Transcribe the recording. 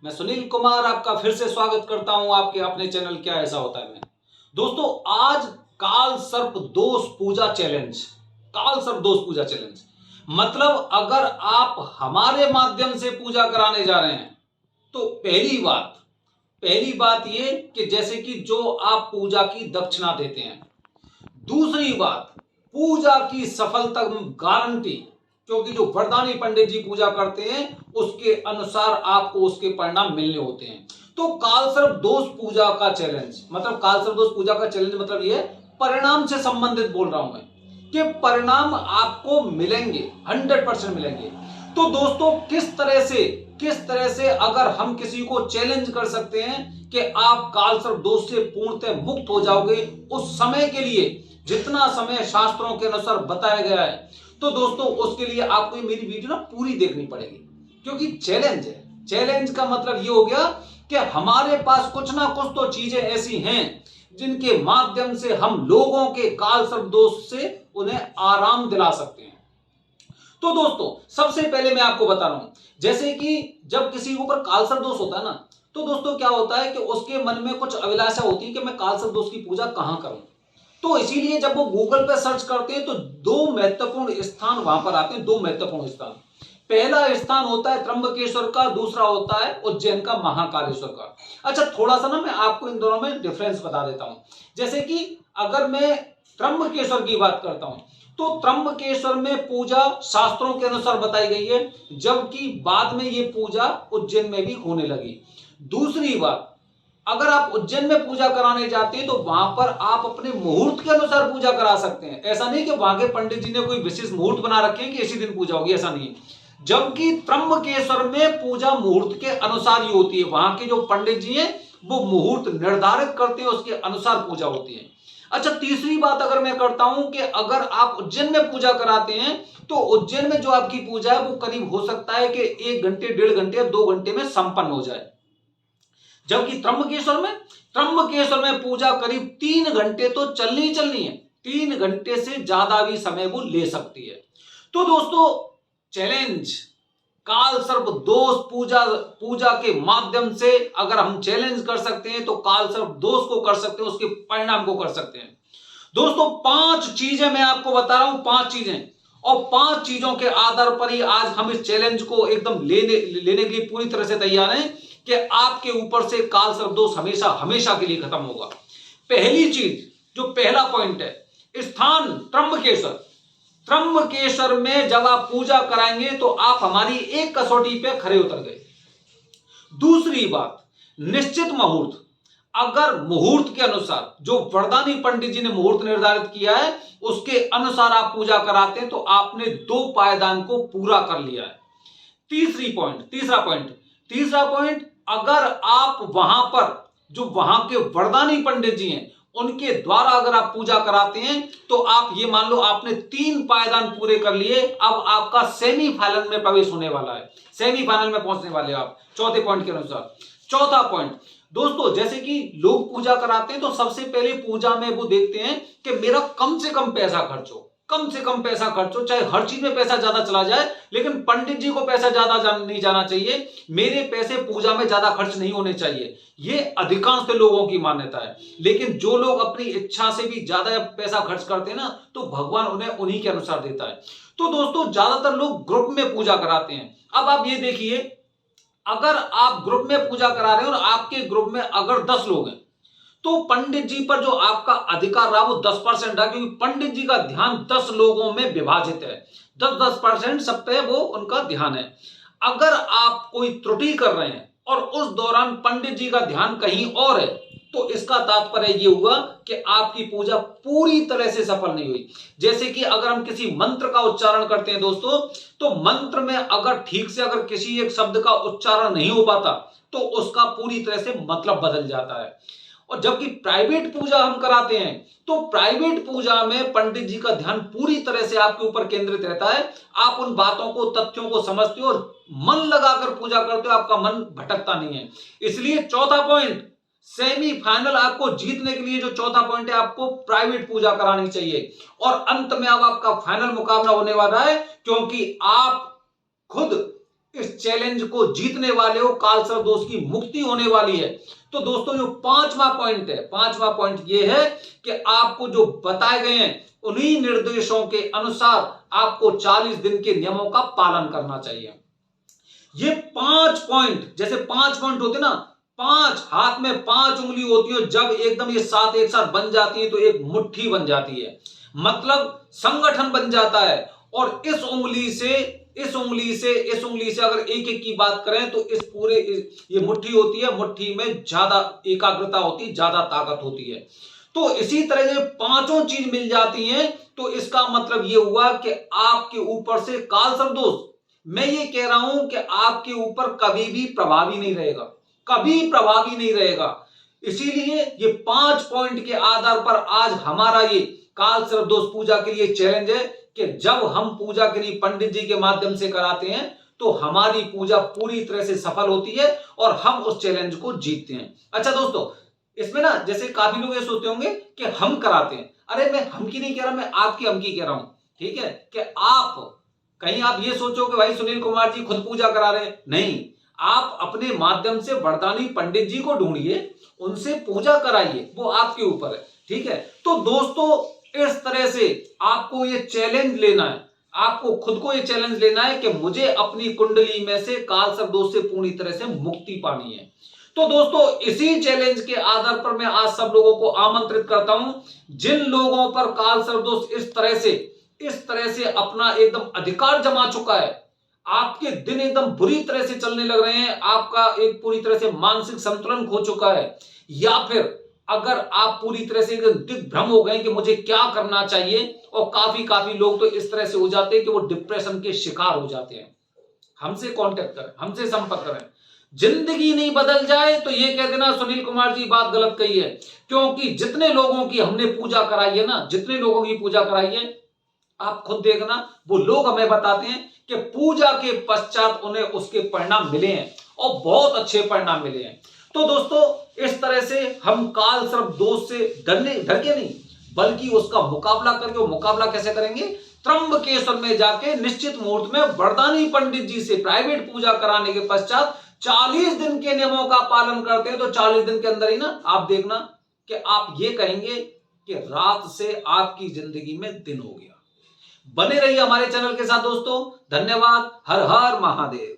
मैं सुनील कुमार आपका फिर से स्वागत करता हूं आपके अपने चैनल क्या ऐसा होता है में। दोस्तों, आज काल सर्प दोष पूजा चैलेंज। काल सर्प दोष पूजा चैलेंज मतलब अगर आप हमारे माध्यम से पूजा कराने जा रहे हैं तो पहली बात ये कि जैसे कि जो आप पूजा की दक्षिणा देते हैं। दूसरी बात, पूजा की सफलता गारंटी, क्योंकि जो वरदानी पंडित जी पूजा करते हैं उसके अनुसार आपको उसके परिणाम मिलने होते हैं। तो कालसर्प दोष पूजा का चैलेंज मतलब कालसर्प दोष पूजा का चैलेंज मतलब ये परिणाम से संबंधित बोल रहा हूं मैं कि परिणाम आपको मिलेंगे, 100% मिलेंगे। तो दोस्तों, किस तरह से अगर हम किसी को चैलेंज कर सकते हैं कि आप कालसर्प दोष से पूर्णतः मुक्त हो जाओगे उस समय के लिए जितना समय शास्त्रों के अनुसार बताया गया है, तो दोस्तों उसके लिए आपको मेरी वीडियो ना पूरी देखनी पड़ेगी, क्योंकि चैलेंज है। चैलेंज का मतलब ये हो गया कि हमारे पास कुछ ना कुछ तो चीजें ऐसी हैं जिनके माध्यम से हम लोगों के कालसर्प दोष से उन्हें आराम दिला सकते हैं। तो दोस्तों, सबसे पहले मैं आपको बता रहा हूं, जैसे कि जब किसी के ऊपर कालसर्प दोष होता है ना, तो दोस्तों क्या होता है कि उसके मन में कुछ अभिलाषा होती है कि मैं कालसर्प दोष की पूजा कहां करूं। तो इसीलिए जब वो गूगल पे सर्च करते हैं तो दो महत्वपूर्ण स्थान वहां पर आते हैं, दो महत्वपूर्ण स्थान। पहला स्थान होता है त्र्यंबकेश्वर का, दूसरा होता है उज्जैन का महाकालेश्वर का। अच्छा, थोड़ा सा ना मैं आपको इन दोनों में डिफरेंस बता देता हूं। जैसे कि अगर मैं त्र्यंबकेश्वर की बात करता हूं तो त्र्यंबकेश्वर में पूजा शास्त्रों के अनुसार बताई गई है, जबकि बाद में ये पूजा उज्जैन में भी होने लगी। दूसरी बात, अगर आप उज्जैन में पूजा कराने जाते हैं तो वहां पर आप अपने मुहूर्त के अनुसार पूजा करा सकते हैं। ऐसा नहीं कि वहां के पंडित जी ने कोई विशेष मुहूर्त बना रखे हैं कि इसी दिन पूजा होगी, ऐसा नहीं है। जबकि त्र्यंबकेश्वर में पूजा मुहूर्त के अनुसार ही होती है। वहां के जो पंडित जी हैं वो मुहूर्त निर्धारित करते हैं, उसके अनुसार पूजा होती है। अच्छा, तीसरी बात अगर मैं करता हूं कि अगर आप उज्जैन में पूजा कराते हैं तो उज्जैन में जो आपकी पूजा है वो करीब हो सकता है कि 1 घंटे, 1.5 घंटे या 2 घंटे में संपन्न हो जाए। जबकि त्र्यंबकेश्वर में पूजा करीब 3 घंटे तो चलनी है। 3 घंटे से ज्यादा भी समय वो ले सकती है। तो दोस्तों, चैलेंज काल सर्प दोष पूजा के माध्यम से अगर हम चैलेंज कर सकते हैं तो काल सर्प दोष को कर सकते हैं, उसके परिणाम को कर सकते हैं। दोस्तों, 5 चीजें मैं आपको बता रहा हूं, 5 चीजें, और 5 चीजों के आधार पर ही आज हम इस चैलेंज को एकदम लेने के लिए पूरी तरह से तैयार हैं कि आपके ऊपर से काल सर्प दोष हमेशा हमेशा के लिए खत्म होगा। पहली चीज, जो पहला पॉइंट है, स्थान त्र्यंबकेश्वर। त्र्यंबकेश्वर में जब आप पूजा कराएंगे तो आप हमारी एक कसौटी पे खरे उतर गए। दूसरी बात, निश्चित मुहूर्त। अगर मुहूर्त के अनुसार जो वरदानी पंडित जी ने मुहूर्त निर्धारित किया है उसके अनुसार आप पूजा कराते हैं तो आपने 2 पायदान को पूरा कर लिया है। तीसरा पॉइंट, अगर आप वहां पर जो वहां के वरदानी पंडित जी हैं उनके द्वारा अगर आप पूजा कराते हैं तो आप ये मान लो आपने 3 पायदान पूरे कर लिए। अब आपका सेमीफाइनल में प्रवेश होने वाला है, सेमीफाइनल में पहुंचने वाले आप चौथे पॉइंट के अनुसार। चौथा पॉइंट, दोस्तों, जैसे कि लोग पूजा कराते हैं तो सबसे पहले पूजा में वो देखते हैं कि मेरा कम से कम पैसा खर्च हो, चाहे हर चीज में पैसा ज्यादा चला जाए लेकिन पंडित जी को पैसा ज्यादा नहीं जाना चाहिए, मेरे पैसे पूजा में ज्यादा खर्च नहीं होने चाहिए। ये अधिकांश लोगों की मान्यता है। लेकिन जो लोग अपनी इच्छा से भी ज्यादा पैसा खर्च करते हैं ना, तो भगवान उन्हें उन्हीं के अनुसार देता है। तो दोस्तों, ज्यादातर लोग ग्रुप में पूजा कराते हैं। अब आप ये देखिए, अगर आप ग्रुप में पूजा करा रहे हैं और आपके ग्रुप में अगर 10 लोग हैं तो पंडित जी पर जो आपका अधिकार रहा वो 10% है, क्योंकि पंडित जी का ध्यान 10 लोगों में विभाजित है। 10-10% सब पे वो उनका ध्यान है। अगर आप कोई त्रुटि कर रहे हैं और उस दौरान पंडित जी का ध्यान कहीं और है तो इसका तात्पर्य ये हुआ कि आपकी पूजा पूरी तरह से सफल नहीं हुई। जैसे कि अगर हम किसी मंत्र का उच्चारण करते हैं दोस्तों, तो मंत्र में अगर ठीक से अगर किसी एक शब्द का उच्चारण नहीं हो पाता तो उसका पूरी तरह से मतलब बदल जाता है। और जबकि प्राइवेट पूजा हम कराते हैं तो प्राइवेट पूजा में पंडित जी का ध्यान पूरी तरह से आपके ऊपर केंद्रित रहता है। आप उन बातों को, तथ्यों को समझते हो और मन लगाकर पूजा करते हो, आपका मन भटकता नहीं है। इसलिए चौथा पॉइंट, सेमीफाइनल आपको जीतने के लिए जो चौथा पॉइंट है, आपको प्राइवेट पूजा करानी चाहिए। और अंत में अब आपका फाइनल मुकाबला होने वाला है, क्योंकि आप खुद इस चैलेंज को जीतने वाले हो, काल सर्प दोष की मुक्ति होने वाली है। तो दोस्तों जो पांचवा पॉइंट है, पांचवा पॉइंट यह है कि आपको जो बताए गए हैं उन्हीं निर्देशों के अनुसार आपको 40 दिन के नियमों का पालन करना चाहिए। ये 5 पॉइंट, जैसे 5 पॉइंट होते ना, 5 हाथ में 5 उंगली होती है, जब एकदम ये सात एक साथ बन जाती है तो एक मुट्ठी बन जाती है, मतलब संगठन बन जाता है। और इस उंगली से अगर एक एक की बात करें तो इस पूरे ये मुट्ठी होती है, मुट्ठी में ज्यादा एकाग्रता होती है, ज्यादा ताकत होती है। तो इसी तरह ये पांचों चीज मिल जाती हैं, तो इसका मतलब ये हुआ कि आपके ऊपर से काल सर्प दोष, मैं ये कह रहा हूं कि आपके ऊपर कभी भी प्रभावी नहीं रहेगा, कभी प्रभावी नहीं रहेगा। इसीलिए ये 5 पॉइंट के आधार पर आज हमारा ये काल सर्प दोष पूजा के लिए चैलेंज है कि जब हम पूजा के लिए पंडित जी के माध्यम से कराते हैं तो हमारी पूजा पूरी तरह से सफल होती है और हम उस चैलेंज को जीतते हैं। अच्छा दोस्तों, इसमें ना जैसे काफी लोग ये सोचते होंगे कि हम कराते हैं, अरे मैं हम की नहीं कह रहा, मैं आपकी हम की कह रहा हूं, ठीक है, कि आप कहीं आप ये सोचो कि भाई सुनील कुमार जी खुद पूजा करा रहे हैं, नहीं, आप अपने माध्यम से वरदानी पंडित जी को ढूंढिए, उनसे पूजा कराइए, वो आपके ऊपर है, ठीक है। तो दोस्तों इस तरह से आपको ये चैलेंज लेना है, आपको खुद को ये चैलेंज लेना है कि मुझे अपनी कुंडली में से काल सर्प दोष से पूरी तरह से मुक्ति पानी है। तो दोस्तों इसी चैलेंज के आधार पर मैं आज सब लोगों को आमंत्रित करता हूं, जिन लोगों पर काल सर्प दोष इस तरह से अपना एकदम अधिकार जमा चुका है, आपके दिन एकदम बुरी तरह से चलने लग रहे हैं, आपका एक पूरी तरह से मानसिक संतुलन खो चुका है, या फिर अगर आप पूरी तरह से दिग्भ्रम हो गए कि मुझे क्या करना चाहिए, और काफी लोग तो इस तरह से हो जाते हैं कि वो डिप्रेशन के शिकार हो जाते हैं, हमसे कांटेक्ट करें, हमसे संपर्क करें। जिंदगी नहीं बदल जाए तो ये कह देना सुनील कुमार जी बात गलत कही है, क्योंकि जितने लोगों की हमने पूजा कराई है ना, जितने लोगों की पूजा कराई है, आप खुद देखना, वो लोग हमें बताते हैं कि पूजा के पश्चात उन्हें उसके परिणाम मिले हैं और बहुत अच्छे परिणाम मिले हैं। तो दोस्तों इस तरह से हम काल सर्प दोष से डर के नहीं, बल्कि उसका मुकाबला करके, वो मुकाबला कैसे करेंगे, त्र्यंबकेश्वर में जाके निश्चित मुहूर्त में वरदानी पंडित जी से प्राइवेट पूजा कराने के पश्चात 40 दिन के नियमों का पालन करते हैं, तो 40 दिन के अंदर ही ना आप देखना कि आप ये कहेंगे कि रात से आपकी जिंदगी में दिन हो गया। बने रहिए हमारे चैनल के साथ दोस्तों, धन्यवाद। हर हर महादेव।